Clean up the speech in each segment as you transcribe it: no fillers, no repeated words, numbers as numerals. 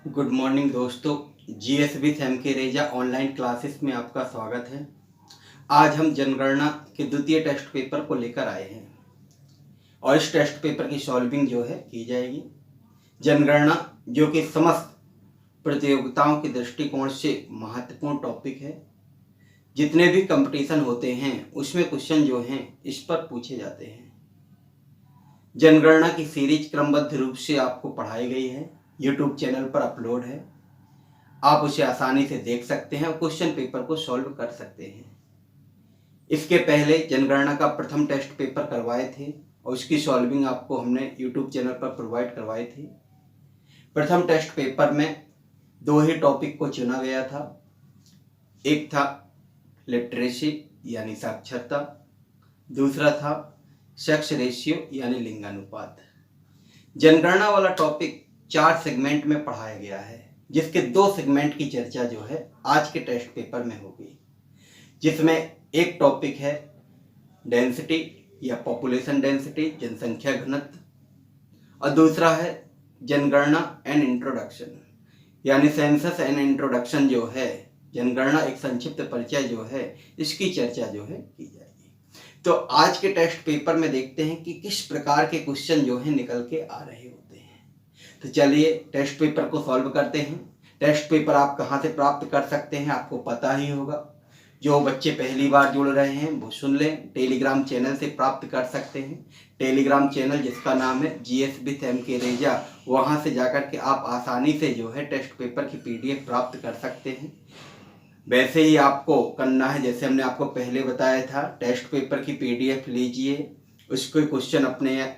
Good morning दोस्तों। GS with M के रेजा ऑनलाइन क्लासेस में आपका स्वागत है। आज हम जनगणना के द्वितीय टेस्ट पेपर को लेकर आए हैं और इस टेस्ट पेपर की सॉल्विंग जो है की जाएगी। जनगणना जो कि समस्त प्रतियोगिताओं के दृष्टिकोण से महत्वपूर्ण टॉपिक है। जितने भी कंपटीशन होते हैं उसमें क्वेश्चन जो हैं इस पर पूछे जाते हैं। जनगणना की सीरीज क्रमबद्ध रूप से आपको पढ़ाई गई है, यूट्यूब चैनल पर अपलोड है। आप उसे आसानी से देख सकते हैं और क्वेश्चन पेपर को सॉल्व कर सकते हैं। इसके पहले जनगणना का प्रथम टेस्ट पेपर करवाए थे और उसकी सॉल्विंग आपको हमने यूट्यूब चैनल पर प्रोवाइड करवाई थी। प्रथम टेस्ट पेपर में दो ही टॉपिक को चुना गया था। एक था लिटरेसी यानी साक्षरता, दूसरा था सेक्स रेशियो यानी लिंगानुपात। जनगणना वाला टॉपिक 4 सेगमेंट में पढ़ाया गया है, जिसके 2 सेगमेंट की चर्चा जो है आज के टेस्ट पेपर में होगी, जिसमें एक टॉपिक है डेंसिटी या पॉपुलेशन डेंसिटी, जनसंख्या घनत्व, और दूसरा है जनगणना एंड इंट्रोडक्शन यानी सेंसस एंड इंट्रोडक्शन जो है, जनगणना एक संक्षिप्त परिचय जो है, इसकी चर्चा जो है की जाएगी। तो आज के टेस्ट पेपर में देखते हैं कि किस प्रकार के क्वेश्चन जो है निकल के आ रहे होते हैं। तो चलिए टेस्ट पेपर को सॉल्व करते हैं। टेस्ट पेपर आप कहाँ से प्राप्त कर सकते हैं आपको पता ही होगा। जो बच्चे पहली बार जुड़ रहे हैं वो सुन लें, टेलीग्राम चैनल से प्राप्त कर सकते हैं। टेलीग्राम चैनल जिसका नाम है जीएस विथ एम के रेजा, वहाँ से जाकर के आप आसानी से जो है टेस्ट पेपर की पीडीएफ प्राप्त कर सकते हैं। वैसे ही आपको करना है जैसे हमने आपको पहले बताया था, टेस्ट पेपर की पीडीएफ लीजिए, उसको क्वेश्चन अपने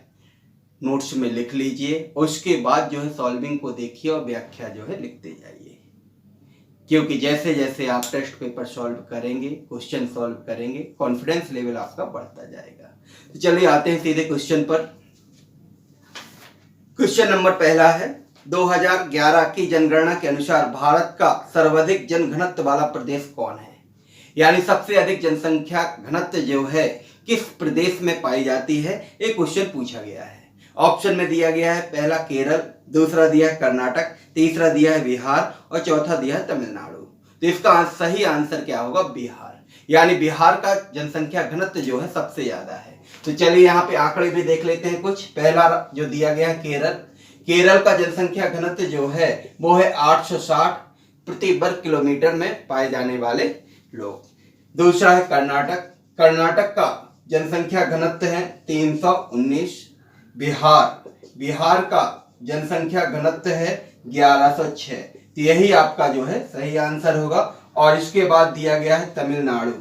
नोट्स में लिख लीजिए, उसके बाद जो है सॉल्विंग को देखिए और व्याख्या जो है लिखते जाइए। क्योंकि जैसे जैसे आप टेस्ट पेपर सॉल्व करेंगे, क्वेश्चन सॉल्व करेंगे, कॉन्फिडेंस लेवल आपका बढ़ता जाएगा। तो चलिए आते हैं सीधे क्वेश्चन पर। क्वेश्चन नंबर पहला है, 2011 की जनगणना के अनुसार भारत का सर्वाधिक जनघनत्व वाला प्रदेश कौन है? यानी सबसे अधिक जनसंख्या घनत्व जो है किस प्रदेश में पाई जाती है, एक क्वेश्चन पूछा गया है। ऑप्शन में दिया गया है पहला केरल, दूसरा दिया है कर्नाटक, तीसरा दिया है बिहार और चौथा दिया है तमिलनाडु। तो इसका सही आंसर क्या होगा? बिहार। यानी बिहार का जनसंख्या घनत्व जो है सबसे ज्यादा है। तो चलिए यहाँ पे आंकड़े भी देख लेते हैं कुछ। पहला जो दिया गया है केरल, केरल का जनसंख्या घनत्व जो है वो है 860 प्रति वर्ग किलोमीटर में पाए जाने वाले लोग। दूसरा है कर्नाटक, कर्नाटक का जनसंख्या घनत्व है 319। बिहार का जनसंख्या घनत्व है 1106। तो यही आपका जो है सही आंसर होगा। और इसके बाद दिया गया है तमिलनाडु,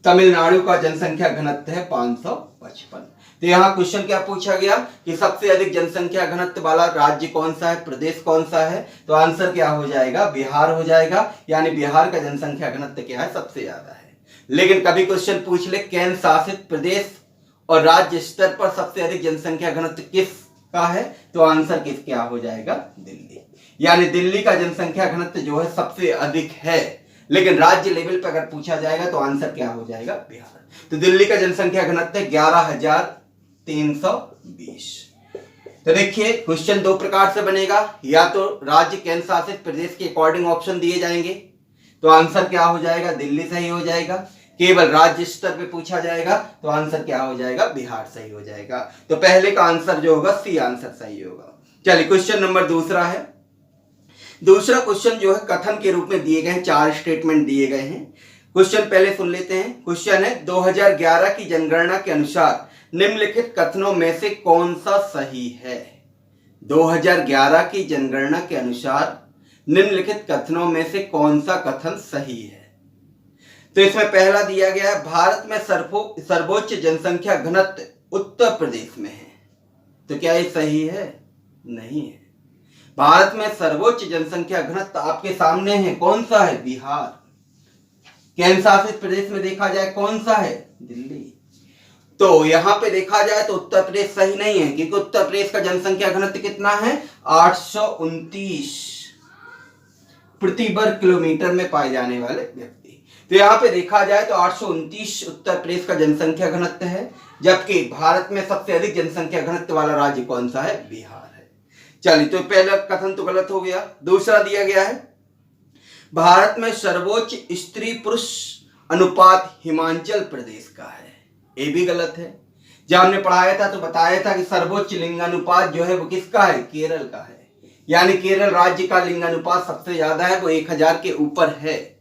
तमिलनाडु का जनसंख्या घनत्व है 555। तो यहाँ क्वेश्चन क्या पूछा गया कि सबसे अधिक जनसंख्या घनत्व वाला राज्य कौन सा है, प्रदेश कौन सा है? तो आंसर क्या हो जाएगा? बिहार हो जाएगा। यानी बिहार का जनसंख्या घनत्व क्या है? सबसे ज्यादा है। लेकिन कभी क्वेश्चन पूछ ले केंद्र शासित प्रदेश और राज्य स्तर पर सबसे अधिक जनसंख्या घनत्व किसका है, तो आंसर किस क्या हो जाएगा? दिल्ली। यानी दिल्ली का जनसंख्या घनत्व जो है सबसे अधिक है। लेकिन राज्य लेवल पर अगर पूछा जाएगा तो आंसर क्या हो जाएगा? बिहार। तो दिल्ली का जनसंख्या घनत्व 11,320। तो देखिए क्वेश्चन दो प्रकार से बनेगा, या तो राज्य केंद्र शासित प्रदेश के अकॉर्डिंग ऑप्शन दिए जाएंगे, तो आंसर क्या हो जाएगा? दिल्ली सही हो जाएगा। केवल राज्य स्तर पे पूछा जाएगा तो आंसर क्या हो जाएगा? बिहार सही हो जाएगा। तो पहले का आंसर जो होगा सी आंसर सही होगा। चलिए क्वेश्चन नंबर दूसरा है। दूसरा क्वेश्चन जो है कथन के रूप में दिए गए हैं, 4 स्टेटमेंट दिए गए हैं। क्वेश्चन पहले सुन लेते हैं। क्वेश्चन है 2011 की जनगणना के अनुसार निम्नलिखित कथनों में से कौन सा सही है? 2011 की जनगणना के अनुसार निम्नलिखित कथनों में से कौन सा कथन सही है? तो इसमें पहला दिया गया है भारत में सर्वोच्च जनसंख्या घनत्व उत्तर प्रदेश में है। तो क्या ये सही है? नहीं है। भारत में सर्वोच्च जनसंख्या घनत्व आपके सामने है, कौन सा है? बिहार। केंद्र शासित प्रदेश में देखा जाए कौन सा है? दिल्ली। तो यहां पे देखा जाए तो उत्तर प्रदेश सही नहीं है, क्योंकि उत्तर प्रदेश का जनसंख्या घनत्व कितना है? 829 प्रति वर्ग किलोमीटर में पाए जाने वाले व्यक्ति। तो यहाँ पे देखा जाए तो 829 उत्तर प्रदेश का जनसंख्या घनत्व है, जबकि भारत में सबसे अधिक जनसंख्या घनत्व वाला राज्य कौन सा है? बिहार है। चलिए, तो पहला कथन तो गलत हो गया। दूसरा दिया गया है भारत में सर्वोच्च स्त्री पुरुष अनुपात हिमाचल प्रदेश का है। ये भी गलत है। जब हमने पढ़ाया था तो बताया था कि सर्वोच्च लिंगानुपात जो है वो किसका है, केरल का है। यानी केरल राज्य का लिंगानुपात सबसे ज्यादा है, वो 1000 के ऊपर है।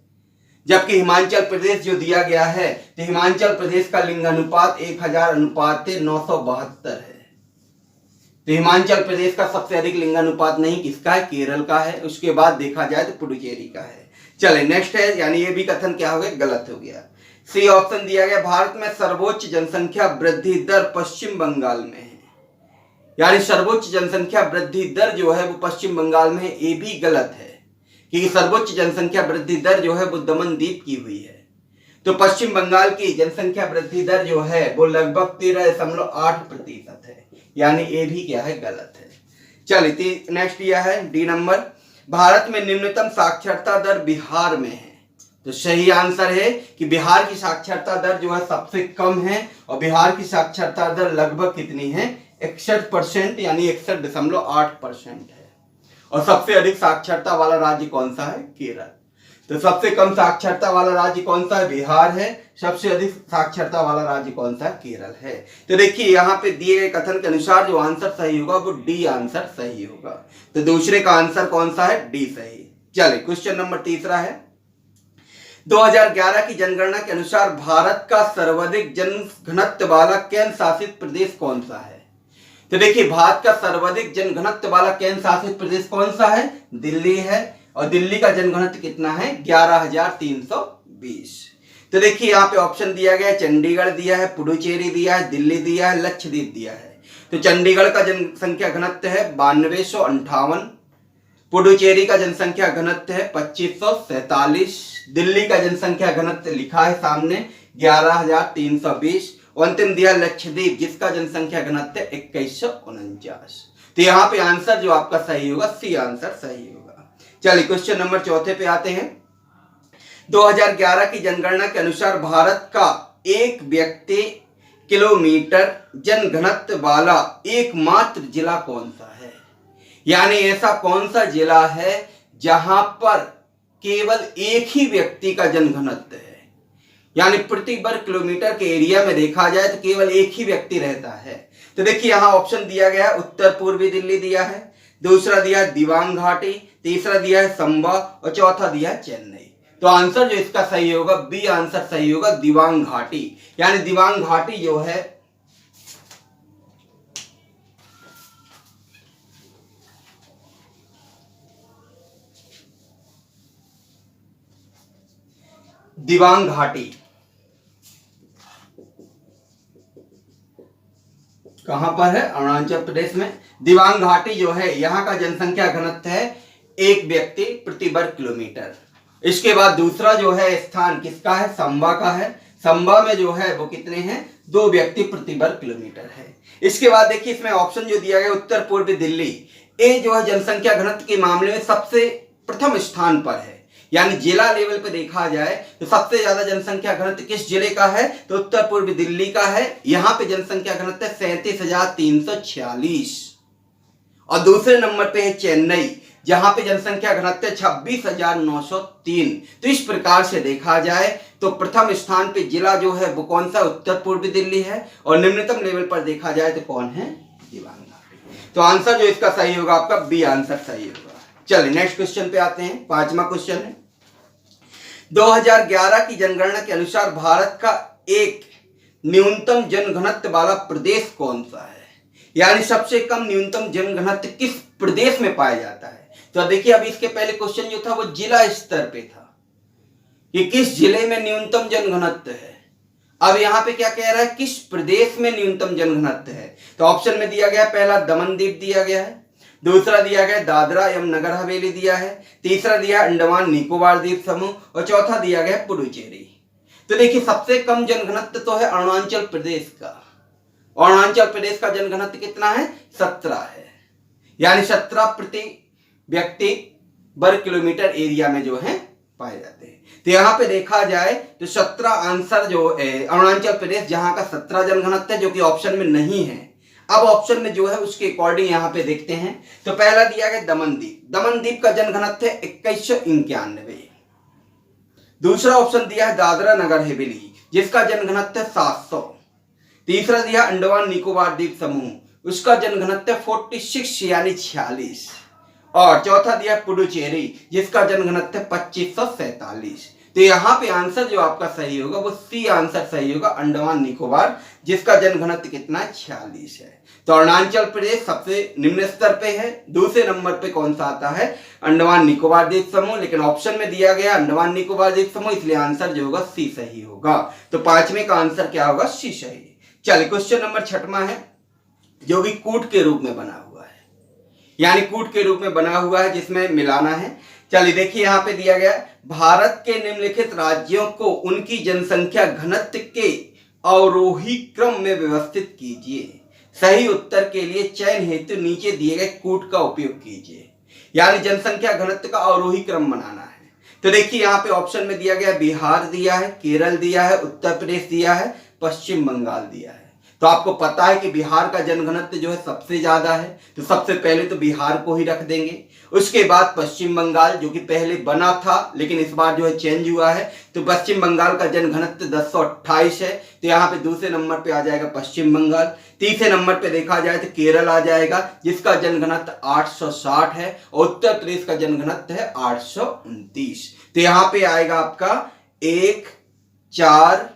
जबकि हिमाचल प्रदेश जो दिया गया है, तो हिमाचल प्रदेश का लिंगानुपात 1000 अनुपात 972 है। तो हिमाचल प्रदेश का सबसे अधिक लिंगानुपात नहीं किसका है, केरल का है। उसके बाद देखा जाए तो पुडुचेरी का है। चले नेक्स्ट है, यानी ये भी कथन क्या हो गया, गलत हो गया। सी ऑप्शन दिया गया भारत में सर्वोच्च जनसंख्या वृद्धि दर पश्चिम बंगाल में है। यानी सर्वोच्च जनसंख्या वृद्धि दर जो है वो पश्चिम बंगाल में है। ये भी गलत है क्योंकि सर्वोच्च जनसंख्या वृद्धि दर जो है वो दमन द्वीप की हुई है। तो पश्चिम बंगाल की जनसंख्या वृद्धि दर जो है वो लगभग 13.8% है। यानी ये भी क्या है, गलत है। चलिए नेक्स्ट यह है डी नंबर, भारत में निम्नतम साक्षरता दर बिहार में है। तो सही आंसर है कि बिहार की साक्षरता दर जो है सबसे कम है और बिहार की साक्षरता दर लगभग कितनी है, 61%, यानी 61.8% है। और सबसे अधिक साक्षरता वाला राज्य कौन सा है, केरल। तो सबसे कम साक्षरता वाला राज्य कौन सा है, बिहार है। सबसे अधिक साक्षरता वाला राज्य कौन सा है, केरल है। तो देखिए यहाँ पे दिए गए कथन के अनुसार जो आंसर सही होगा वो डी आंसर सही होगा। तो दूसरे का आंसर कौन सा है, डी सही। चलिए क्वेश्चन नंबर तीसरा है, 2011 की जनगणना के अनुसार भारत का सर्वाधिक जनघनत्व वाला केंद्र शासित प्रदेश कौन सा है। तो देखिए भारत का सर्वाधिक जनघनत्व वाला केंद्र शासित प्रदेश कौन सा है, दिल्ली है। और दिल्ली का जनघनत्व कितना है, 11,320। तो देखिए यहाँ पे ऑप्शन दिया गया है, चंडीगढ़ दिया है, पुडुचेरी दिया है, दिल्ली दिया है, लक्षद्वीप दिया है। तो चंडीगढ़ का जनसंख्या घनत्व है 9258, पुडुचेरी का जनसंख्या घनत्व है 2547, दिल्ली का जनसंख्या घनत्व लिखा है सामने 11,320, और अंतिम दिया लक्षद्वीप जिसका जनसंख्या घनत्व 2149। तो यहाँ पे आंसर जो आपका सही होगा, सी आंसर सही होगा। चलिए क्वेश्चन नंबर चौथे पे आते हैं, 2011 की जनगणना के अनुसार भारत का एक व्यक्ति किलोमीटर जनघनत्व वाला एकमात्र जिला कौन सा है। यानी ऐसा कौन सा जिला है जहां पर केवल एक ही व्यक्ति का जनघनत्व है। यानी प्रति वर्ग किलोमीटर के एरिया में देखा जाए तो केवल एक ही व्यक्ति रहता है। तो देखिए यहां ऑप्शन दिया गया है, उत्तर पूर्वी दिल्ली दिया है, दूसरा दिया है दिबांग घाटी, तीसरा दिया है संबा और चौथा दिया है चेन्नई। तो आंसर जो इसका सही होगा, बी आंसर सही होगा, दिबांग घाटी। यानी दिबांग घाटी जो है दिबांग घाटी कहां पर है, अरुणाचल प्रदेश में। दिबांग घाटी जो है यहाँ का जनसंख्या घनत्व है एक व्यक्ति प्रति वर्ग किलोमीटर। इसके बाद दूसरा जो है स्थान किसका है, संबा का है। संबा में जो है वो कितने हैं, 2 व्यक्ति प्रति वर्ग किलोमीटर है। इसके बाद देखिए इसमें ऑप्शन जो दिया गया उत्तर पूर्वी दिल्ली, ये जो है जनसंख्या घनत्व के मामले में सबसे प्रथम स्थान पर है। यानी जिला लेवल पे देखा जाए तो सबसे ज्यादा जनसंख्या घनत्व किस जिले का है, तो उत्तर पूर्वी दिल्ली का है। यहाँ पे जनसंख्या घनत्व 37,346। और दूसरे नंबर पे है चेन्नई, जहां पे जनसंख्या घनत्व 26,903। तो इस प्रकार से देखा जाए तो प्रथम स्थान पे जिला जो है वो कौन सा, उत्तर पूर्वी दिल्ली है। और निम्नतम लेवल पर देखा जाए तो कौन है, दिबांग घाटी। तो आंसर जो इसका सही होगा आपका बी आंसर सही होगा। चलिए नेक्स्ट क्वेश्चन पे आते हैं, 5वां क्वेश्चन है, 2011 की जनगणना के अनुसार भारत का एक न्यूनतम जनघनत्व वाला प्रदेश कौन सा है। यानी सबसे कम न्यूनतम जनघनत्व किस प्रदेश में पाया जाता है। तो देखिए अभी इसके पहले क्वेश्चन जो था वो जिला स्तर पे था कि किस जिले में न्यूनतम जनघनत्व है। अब यहाँ पे क्या कह रहा है, किस प्रदेश में न्यूनतम जनघनत्व है। तो ऑप्शन में दिया गया पहला दमन द्वीप दिया गया है, दूसरा दिया गया दादरा एवं नगर हवेली दिया है, तीसरा दिया अंडमान निकोबार द्वीप समूह और चौथा दिया गया पुडुचेरी। तो देखिए सबसे कम जनघनत्व तो है अरुणाचल प्रदेश का। अरुणाचल प्रदेश का जनघनत्व कितना है, 17 है। यानी 17 प्रति व्यक्ति वर्ग किलोमीटर एरिया में जो है पाए जाते हैं। तो यहाँ पे देखा जाए तो 17 आंसर जो है अरुणाचल प्रदेश, जहां का 17 जनघनत्व है, जो कि ऑप्शन में नहीं है। अब ऑप्शन में जो है उसके अकॉर्डिंग यहाँ पे देखते हैं। तो पहला दिया गया दमनदीप, दमनदीप का जनघनत्व है 2191। दूसरा ऑप्शन दिया है दादरा नगर हवेली, जिसका जनघनत्व है 700। तीसरा दिया अंडमान निकोबार द्वीप समूह, उसका जनघनत्व 46 यानी 46। और चौथा दिया पुडुचेरी, जिसका जनघनत्व 2547। तो यहाँ पे आंसर जो आपका सही होगा वो सी आंसर सही होगा, अंडमान निकोबार, जिसका जनघनत्व कितना है 46 है। तो अरुणाचल प्रदेश सबसे निम्न स्तर पे है। दूसरे नंबर पे कौन सा आता है, अंडमान निकोबार द्वीप समूह, लेकिन ऑप्शन में दिया गया अंडमान निकोबार द्वीप समूह, इसलिए आंसर जो होगा सी सही होगा। तो पांचवें का आंसर क्या होगा, सी सही। चलिए क्वेश्चन नंबर 6वां है, जो भी कूट के रूप में बना हुआ है, यानी कूट के रूप में बना हुआ है जिसमें मिलाना है। चलिए देखिए यहाँ पे दिया गया, भारत के निम्नलिखित राज्यों को उनकी जनसंख्या घनत्व के अवरोही क्रम में व्यवस्थित कीजिए। सही उत्तर के लिए चयन हेतु नीचे दिए गए कूट का उपयोग कीजिए। यानी जनसंख्या घनत्व का अवरोही क्रम बनाना है। तो देखिए यहाँ पे ऑप्शन में दिया गया बिहार दिया है, केरल दिया है, उत्तर प्रदेश दिया है, पश्चिम बंगाल दिया है। तो आपको पता है कि बिहार का जनघनत्व जो है सबसे ज्यादा है, तो सबसे पहले तो बिहार को ही रख देंगे। उसके बाद पश्चिम बंगाल, जो कि पहले बना था लेकिन इस बार जो है चेंज हुआ है, तो पश्चिम बंगाल का जनघनत्व 1028 है, तो यहाँ पे दूसरे नंबर पे आ जाएगा पश्चिम बंगाल। तीसरे नंबर पे देखा जाए तो केरल आ जाएगा, जिसका जनघनत्व 860 है, और उत्तर प्रदेश का जनघनत्व है 829। तो यहाँ पे आएगा आपका 1 4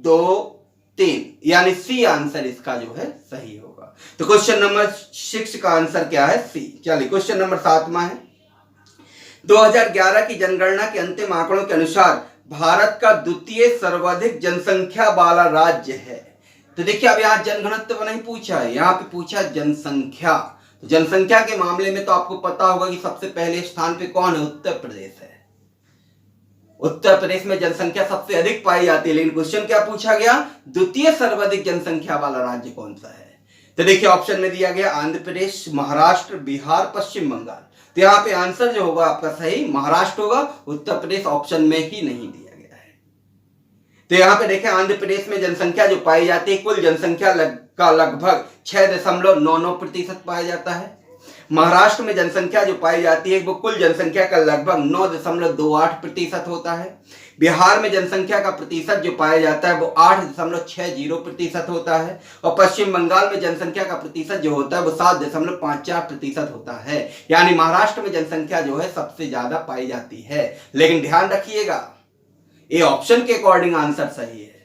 2 3, यानी सी आंसर इसका जो है सही होगा। तो क्वेश्चन नंबर 6 का आंसर क्या है, सी। चलिए क्वेश्चन नंबर 7वां है, 2011 की जनगणना के अंतिम आंकड़ों के अनुसार भारत का द्वितीय सर्वाधिक जनसंख्या वाला राज्य है। तो देखिए अब यहाँ जनघनत्व नहीं पूछा है, यहाँ पे पूछा जनसंख्या। तो जनसंख्या के मामले में तो आपको पता होगा कि सबसे पहले स्थान पे कौन है, उत्तर प्रदेश है। उत्तर प्रदेश में जनसंख्या सबसे अधिक पाई जाती है, लेकिन क्वेश्चन क्या पूछा गया, द्वितीय सर्वाधिक जनसंख्या वाला राज्य कौन सा है। तो देखिए ऑप्शन में दिया गया आंध्र प्रदेश, महाराष्ट्र, बिहार, पश्चिम बंगाल। तो यहाँ पे आंसर जो होगा आपका सही महाराष्ट्र होगा, उत्तर प्रदेश ऑप्शन में ही नहीं दिया गया है। तो यहाँ पे देखें आंध्र प्रदेश में जनसंख्या जो पाई जाती है, कुल जनसंख्या का लगभग 6.99% पाया जाता है। महाराष्ट्र में जनसंख्या जो पाई जाती है वो कुल जनसंख्या का लगभग 9.28% होता है। बिहार में जनसंख्या का प्रतिशत जो पाया जाता है वो 8.60% होता है, और पश्चिम बंगाल में जनसंख्या का प्रतिशत जो होता है वो 7.54% होता है। यानी महाराष्ट्र में जनसंख्या जो है सबसे ज्यादा पाई जाती है। लेकिन ध्यान रखिएगा, ये ऑप्शन के अकॉर्डिंग आंसर सही है।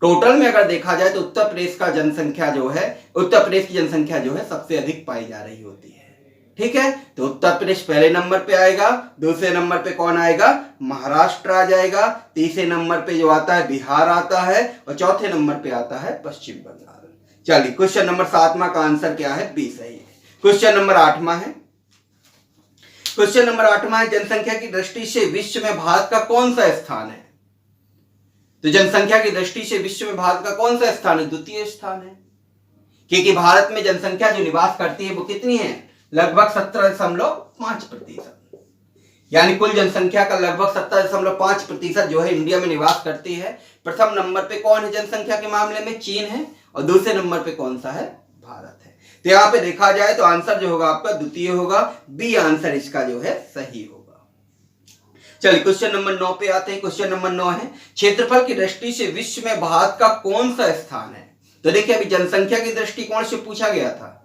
टोटल में अगर देखा जाए तो उत्तर प्रदेश का जनसंख्या जो है, उत्तर प्रदेश की जनसंख्या जो है सबसे अधिक पाई जा रही होती है। ठीक है, तो उत्तर प्रदेश पहले नंबर पे आएगा, दूसरे नंबर पे कौन आएगा, महाराष्ट्र आ जाएगा, तीसरे नंबर पे जो आता है बिहार आता है, और चौथे नंबर पे आता है पश्चिम बंगाल। चलिए क्वेश्चन नंबर 7वां का आंसर क्या है, बी सही है। क्वेश्चन नंबर 8वां है, क्वेश्चन नंबर 8वां है, जनसंख्या की दृष्टि से विश्व में भारत का कौन सा स्थान है। तो जनसंख्या की दृष्टि से विश्व में भारत का कौन सा स्थान है, द्वितीय स्थान है। क्योंकि भारत में जनसंख्या जो निवास करती है वो कितनी है, लगभग 17.5%। यानी कुल जनसंख्या का लगभग 17.5% जो है इंडिया में निवास करती है। प्रथम नंबर पे कौन है जनसंख्या के मामले में, चीन है, और दूसरे नंबर पे कौन सा है, भारत है। तो यहाँ पे देखा जाए तो आंसर जो होगा आपका द्वितीय होगा, बी आंसर इसका जो है सही होगा। चलिए क्वेश्चन नंबर 9 पे आते हैं। क्वेश्चन नंबर 9 है, क्षेत्रफल की दृष्टि से विश्व में भारत का कौन सा स्थान है। तो देखिए अभी जनसंख्या की दृष्टिकोण से पूछा गया था,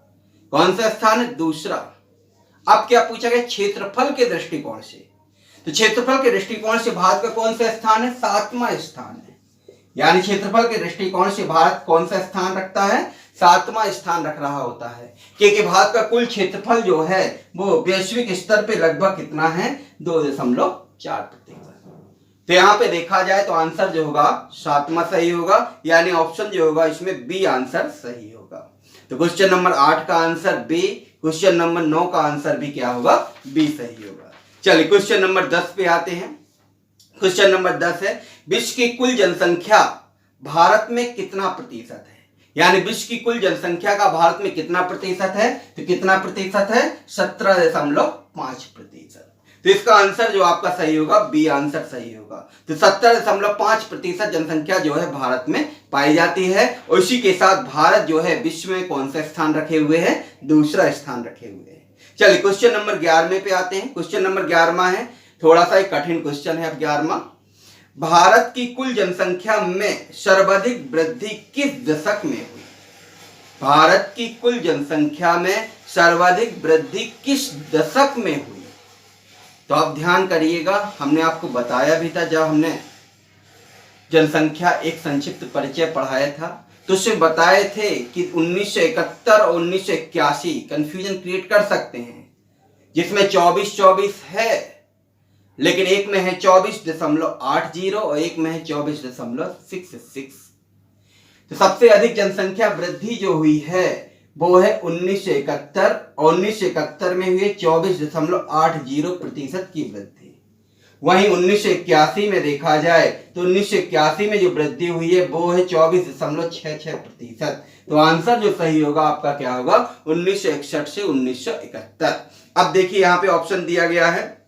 कौन सा स्थान है, दूसरा। अब क्या पूछा गया, क्षेत्रफल के दृष्टिकोण से। तो क्षेत्रफल के दृष्टिकोण से भारत का कौन सा स्थान है, 7वां स्थान है। यानी क्षेत्रफल के दृष्टिकोण से भारत कौन सा स्थान रखता है, 7वां स्थान रख रहा होता है। क्योंकि भारत का कुल क्षेत्रफल जो है वो वैश्विक स्तर पे लगभग कितना है, 2.4%। तो यहाँ पे देखा जाए तो आंसर जो होगा 7वां सही होगा, यानी ऑप्शन जो होगा इसमें बी आंसर सही होगा। तो क्वेश्चन नंबर 8 का आंसर बी, क्वेश्चन नंबर 9 का आंसर भी क्या होगा, बी सही होगा। चलिए क्वेश्चन नंबर 10 पे आते हैं। क्वेश्चन नंबर 10 है, विश्व की कुल जनसंख्या भारत में कितना प्रतिशत है। यानी विश्व की कुल जनसंख्या का भारत में कितना प्रतिशत है, तो कितना प्रतिशत है, 17.5%। तो इसका आंसर जो आपका सही होगा बी आंसर सही होगा। तो 70.5% जनसंख्या जो है भारत में पाई जाती है। और इसी के साथ भारत जो है विश्व में कौन सा स्थान रखे हुए है? दूसरा स्थान रखे हुए है। चलिए क्वेश्चन नंबर 11वें पे आते हैं। क्वेश्चन नंबर 11वां है, थोड़ा सा एक कठिन क्वेश्चन है। अब 11वां, भारत की कुल जनसंख्या में सर्वाधिक वृद्धि किस दशक में हुई? भारत की कुल जनसंख्या में सर्वाधिक वृद्धि किस दशक में हुई? तो आप ध्यान करिएगा, हमने आपको बताया भी था जब हमने जनसंख्या एक संक्षिप्त परिचय पढ़ाया था, तो उससे बताए थे कि 1971 और 1981 कंफ्यूजन क्रिएट कर सकते हैं, जिसमें 24 है, लेकिन एक में है 24.80 और एक में है 24.66। तो सबसे अधिक जनसंख्या वृद्धि जो हुई है वो है 1971 और 1971 में हुई 24.80% की वृद्धि। वहीं 1981 में देखा जाए तो 1981 में जो वृद्धि हुई है वो है 24.66%। तो आंसर जो सही होगा आपका क्या होगा? 1961 से 1971। अब देखिए यहाँ पे ऑप्शन दिया गया है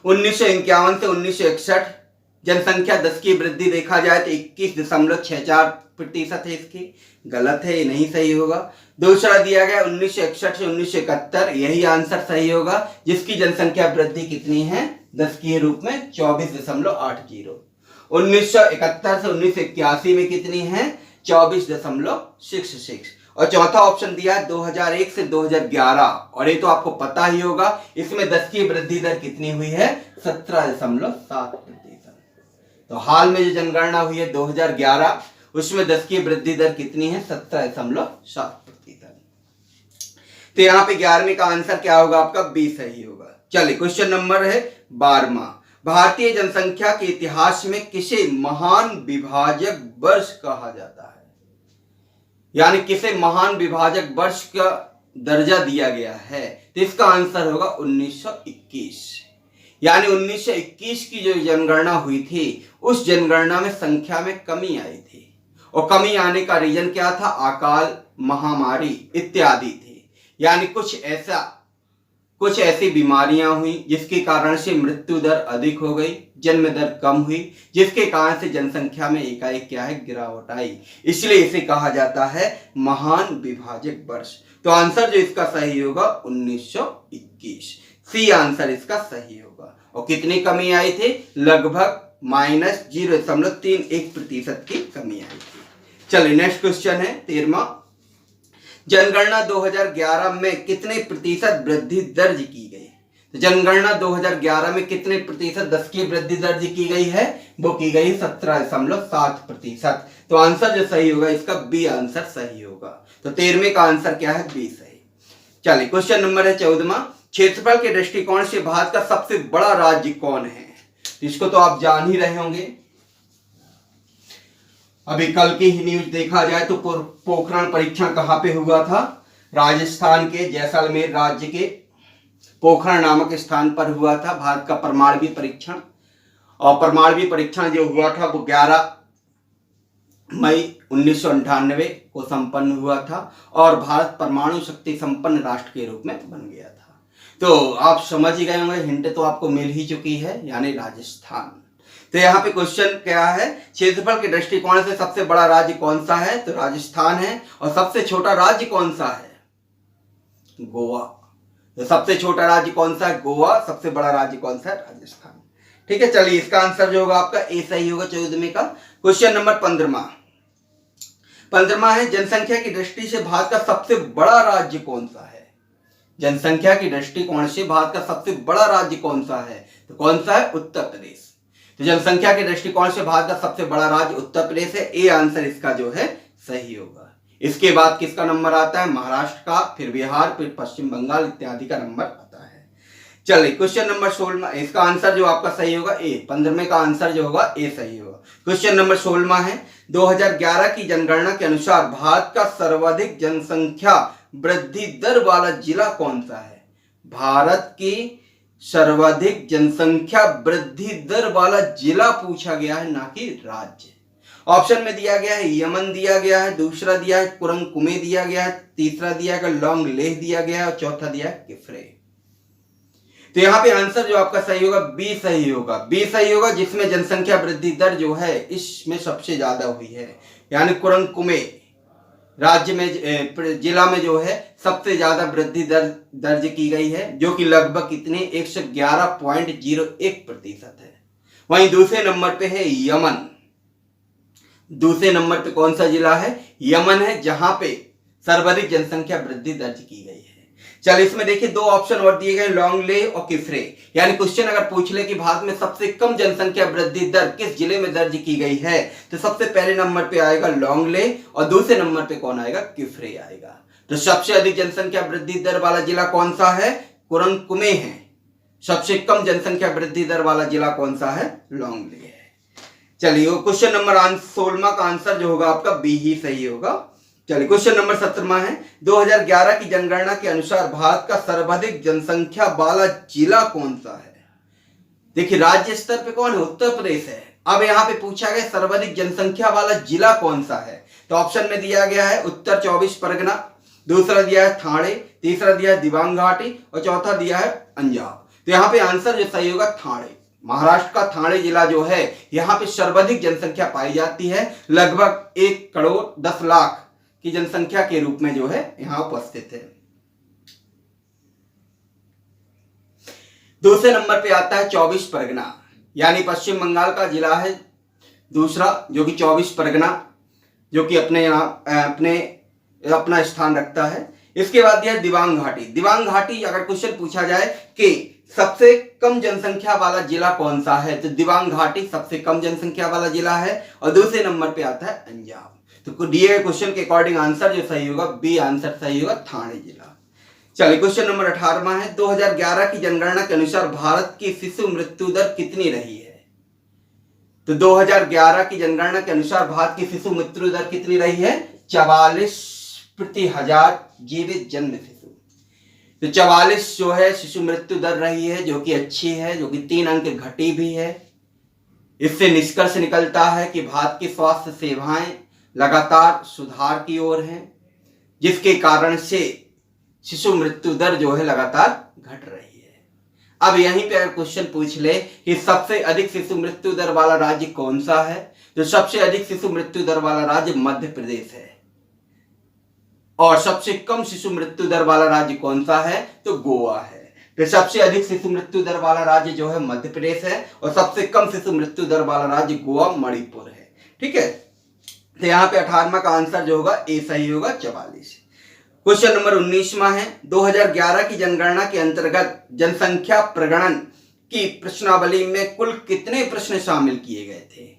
1951 से 1961 जनसंख्या 10 की वृद्धि देखा जाए तो 21.64% है इसकी, गलत है, ये नहीं सही होगा। दूसरा दिया गया 1961 से 1971, यही आंसर सही होगा, जिसकी जनसंख्या वृद्धि कितनी है? 10 के रूप में 24.80। 1971 से 1981 में कितनी है? 24.66। और चौथा ऑप्शन दिया है 2001 से 2011, और ये तो आपको पता ही होगा, इसमें 10 की वृद्धि दर कितनी हुई है? 17.7%। तो हाल में जो जनगणना हुई है 2011, उसमें 10 की वृद्धि दर कितनी है? 17.7%। तो यहाँ पे 11वें का आंसर क्या होगा आपका? बी सही होगा। चलिए क्वेश्चन नंबर है 12वां, भारतीय जनसंख्या के इतिहास में किसे महान विभाजक वर्ष कहा जाता है? यानी किसे महान विभाजक वर्ष का दर्जा दिया गया है? तो इसका आंसर होगा 1921। यानी 1921 की जो जनगणना हुई थी, उस जनगणना में संख्या में कमी आई थी, और कमी आने का रीजन क्या था? अकाल, महामारी इत्यादि थी। यानी कुछ ऐसी बीमारियां हुई जिसके कारण से मृत्यु दर अधिक हो गई, जन्म दर कम हुई, जिसके कारण से जनसंख्या में एकाएक क्या है? गिरावट आई। इसलिए इसे कहा जाता है महान विभाजक वर्ष। तो आंसर जो इसका सही होगा 1921, सी आंसर इसका सही होगा। और कितनी कमी आई थी? लगभग -0.31% की कमी आई थी। चलिए नेक्स्ट क्वेश्चन है 13वां, जनगणना 2011 में कितने प्रतिशत वृद्धि दर्ज की गई? तो जनगणना 2011 में कितने प्रतिशत 10 की वृद्धि दर्ज की गई है? वो की गई 17.7%। तो आंसर जो सही होगा इसका बी आंसर सही होगा। तो 13वें का आंसर क्या है? बी सही। चलिए क्वेश्चन नंबर है 14वां, क्षेत्रफल के दृष्टिकोण से भारत का सबसे बड़ा राज्य कौन है? इसको तो आप जान ही रहे होंगे। अभी कल की ही न्यूज देखा जाए तो पोखरण परीक्षण कहां पे हुआ था? राजस्थान के जैसलमेर राज्य के पोखरण नामक स्थान पर हुआ था भारत का परमाणु परीक्षण। और परमाणु परीक्षण जो हुआ था वो 11 मई 1998 को संपन्न हुआ था, और भारत परमाणु शक्ति संपन्न राष्ट्र के रूप में बन गया था। तो आप समझ ही गए होंगे, हिंट तो आपको मिल ही चुकी है, यानी राजस्थान। तो यहाँ पे क्वेश्चन क्या है? क्षेत्रफल के दृष्टिकोण से सबसे बड़ा राज्य कौन सा है? तो राजस्थान है। और सबसे छोटा राज्य कौन सा है? गोवा। तो सबसे छोटा राज्य कौन सा है? गोवा। सबसे बड़ा राज्य कौन सा है? राजस्थान। ठीक है, चलिए इसका आंसर जो होगा आपका ए सही होगा 14वें का। क्वेश्चन नंबर 15वां है, जनसंख्या की दृष्टि से भारत का सबसे बड़ा राज्य कौन सा है? जनसंख्या की दृष्टिकोण से भारत का सबसे बड़ा राज्य कौन सा है? तो कौन सा है? उत्तर प्रदेश। तो जनसंख्या के दृष्टिकोण से भारत का सबसे बड़ा राज्य उत्तर प्रदेश है। ए आंसर इसका जो है सही होगा। इसके बाद किसका नंबर आता है? महाराष्ट्र का, फिर बिहार, फिर पश्चिम बंगाल इत्यादि का नंबर आता है। चलिए क्वेश्चन नंबर 16, इसका आंसर जो आपका सही होगा ए। 15वें का आंसर जो होगा ए सही होगा। क्वेश्चन नंबर 16 है, 2011 की जनगणना के अनुसार भारत का सर्वाधिक जनसंख्या वृद्धि दर वाला जिला कौन सा है? भारत की सर्वाधिक जनसंख्या वृद्धि दर वाला जिला पूछा गया है, ना कि राज्य। ऑप्शन में दिया गया है यमन दिया गया है, दूसरा दिया है कुरंकुमे दिया गया है, तीसरा दिया है लॉन्ग लेह दिया गया है, और चौथा दिया है किफरे। तो यहाँ पे आंसर जो आपका सही होगा बी सही होगा, बी सही होगा, जिसमें जनसंख्या वृद्धि दर जो है इसमें सबसे ज्यादा हुई है। यानी कुरंकुमे राज्य में जिला में जो है सबसे ज्यादा वृद्धि दर दर्ज की गई है, जो कि लगभग कितने 111.01% है। वहीं दूसरे नंबर पे है यमन। दूसरे नंबर पे कौन सा जिला है? यमन है, जहां पे सर्वाधिक जनसंख्या वृद्धि दर्ज की गई है। चल इसमें देखिए दो ऑप्शन और दिए गए, लोंगले और किफरे। यानी क्वेश्चन अगर पूछ ले कि भारत में सबसे कम जनसंख्या वृद्धि दर किस जिले में दर्ज की गई है, तो सबसे पहले नंबर पे आएगा लोंगले और दूसरे नंबर पे कौन आएगा? किफरे आएगा। तो सबसे अधिक जनसंख्या वृद्धि दर वाला जिला कौन सा है? कुरंकुमे है। सबसे कम जनसंख्या वृद्धि दर वाला जिला कौन सा है? लोंगले है। चलिए क्वेश्चन नंबर 16 का आंसर जो होगा आपका बी ही सही होगा। चलिए क्वेश्चन नंबर 17 है, 2011 की जनगणना के अनुसार भारत का सर्वाधिक जनसंख्या वाला जिला कौन सा है? देखिए राज्य स्तर पे कौन है? उत्तर प्रदेश है। अब यहाँ पे पूछा गया सर्वाधिक जनसंख्या वाला जिला कौन सा है, तो ऑप्शन में दिया गया है उत्तर 24 परगना, दूसरा दिया है ठाणे, तीसरा दिया है दिबांग घाटी और चौथा दिया है अंजाव। तो यहाँ पे आंसर जो सही होगा ठाणे। महाराष्ट्र का ठाणे जिला जो है यहाँ पे सर्वाधिक जनसंख्या पाई जाती है, लगभग 1 करोड़ 10 लाख की जनसंख्या के रूप में जो है यहां उपस्थित है। दूसरे नंबर पे आता है 24 परगना, यानी पश्चिम बंगाल का जिला है दूसरा, जो कि 24 परगना, जो कि अपना स्थान रखता है। इसके बाद दिया दिबांग घाटी। दिबांग घाटी अगर क्वेश्चन पूछा जाए कि सबसे कम जनसंख्या वाला जिला कौन सा है, तो दिबांग घाटी सबसे कम जनसंख्या वाला जिला है और दूसरे नंबर पे आता है अंजाव। तो दिए गए क्वेश्चन के अकॉर्डिंग आंसर जो सही होगा बी आंसर सही होगा, ठाणे जिला। चलिए क्वेश्चन नंबर 18 है, 2011 की जनगणना के अनुसार भारत की शिशु मृत्यु दर कितनी रही है? तो 2011 की जनगणना के अनुसार भारत की शिशु मृत्यु दर कितनी रही है? 44 प्रति हजार जीवित जन्म शिशु। तो 44 जो है शिशु मृत्यु दर रही है, जो कि अच्छी है, जो कि 3 अंक घटी भी है। इससे निष्कर्ष निकलता है कि भारत की स्वास्थ्य सेवाएं लगातार सुधार की ओर हैं, जिसके कारण से शिशु मृत्यु दर जो है लगातार घट रही है। अब यहीं पे अगर क्वेश्चन पूछ ले कि सबसे अधिक शिशु मृत्यु दर वाला राज्य कौन सा है, तो सबसे अधिक शिशु मृत्यु दर वाला राज्य मध्य प्रदेश है। और सबसे कम शिशु मृत्यु दर वाला राज्य कौन सा है? तो गोवा है। तो सबसे अधिक शिशु मृत्यु दर वाला राज्य जो है मध्य प्रदेश है और सबसे कम शिशु मृत्यु दर वाला राज्य गोवा मणिपुर है। ठीक है, तो यहाँ पे 18वां का आंसर जो होगा ए सही होगा, 44। क्वेश्चन नंबर 19वां है, 2011 की जनगणना के अंतर्गत जनसंख्या प्रगणन की प्रश्नावली में कुल कितने प्रश्न शामिल किए गए थे?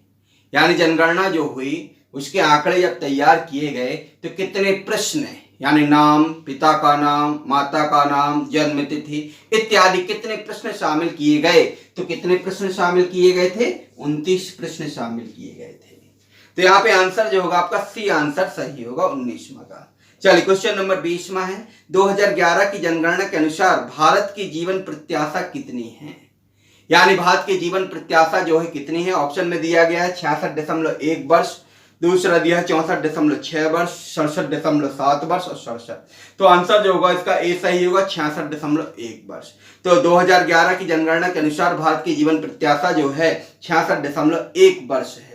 यानी जनगणना जो हुई उसके आंकड़े जब तैयार किए गए तो कितने प्रश्न, यानी नाम, पिता का नाम, माता का नाम, जन्म तिथि इत्यादि कितने प्रश्न शामिल किए गए? तो कितने प्रश्न शामिल किए गए थे? 29 प्रश्न शामिल किए गए थे। तो यहाँ पे आंसर जो होगा आपका सी आंसर सही होगा 19वां का। चलिए क्वेश्चन नंबर 20वां है, 2011 की जनगणना के अनुसार भारत की जीवन प्रत्याशा कितनी है? यानी भारत की जीवन प्रत्याशा जो है कितनी है? ऑप्शन में दिया गया है 66.1 वर्ष, दूसरा दिया है 64.6 वर्ष, 67.7 वर्ष और 67। तो आंसर जो होगा इसका ए सही होगा, 66.1 वर्ष। तो 2011 की जनगणना के अनुसार भारत की जीवन प्रत्याशा जो है 66.1 वर्ष है,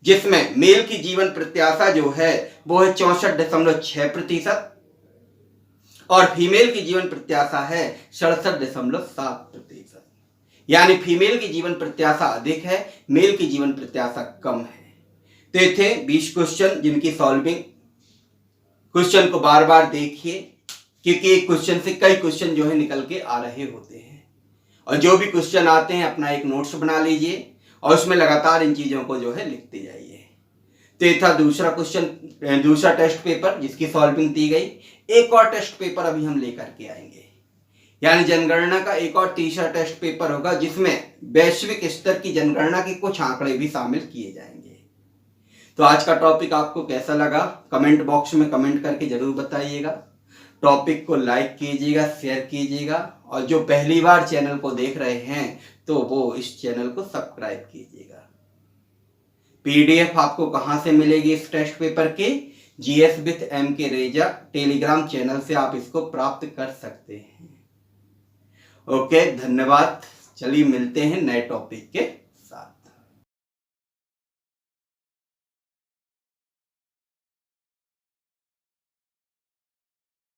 जिसमें मेल की जीवन प्रत्याशा जो है वो है 64.6% और फीमेल की जीवन प्रत्याशा है 67.7%। यानी फीमेल की जीवन प्रत्याशा अधिक है, मेल की जीवन प्रत्याशा कम है। तो ये थे 20 क्वेश्चन जिनकी सॉल्विंग। क्वेश्चन को बार बार देखिए, क्योंकि एक क्वेश्चन से कई क्वेश्चन जो है निकल के आ रहे होते हैं। और जो भी क्वेश्चन आते हैं अपना एक नोट्स बना लीजिए और उसमें लगातार इन चीजों को जो है लिखते जाइए। तो ये था दूसरा क्वेश्चन, दूसरा टेस्ट पेपर जिसकी सॉल्विंग दी गई। एक और टेस्ट पेपर अभी हम लेकर के आएंगे, यानी जनगणना का एक और तीसरा टेस्ट पेपर होगा, जिसमें वैश्विक स्तर की जनगणना के कुछ आंकड़े भी शामिल किए जाएंगे। तो आज का टॉपिक आपको कैसा लगा कमेंट बॉक्स में कमेंट करके जरूर बताइएगा। टॉपिक को लाइक कीजिएगा, शेयर कीजिएगा और जो पहली बार चैनल को देख रहे हैं तो वो इस चैनल को सब्सक्राइब कीजिएगा। पीडीएफ आपको कहां से मिलेगी इस टेस्ट पेपर के? जीएस विथ एम के रेजा टेलीग्राम चैनल से आप इसको प्राप्त कर सकते हैं। ओके, धन्यवाद। चलिए मिलते हैं नए टॉपिक के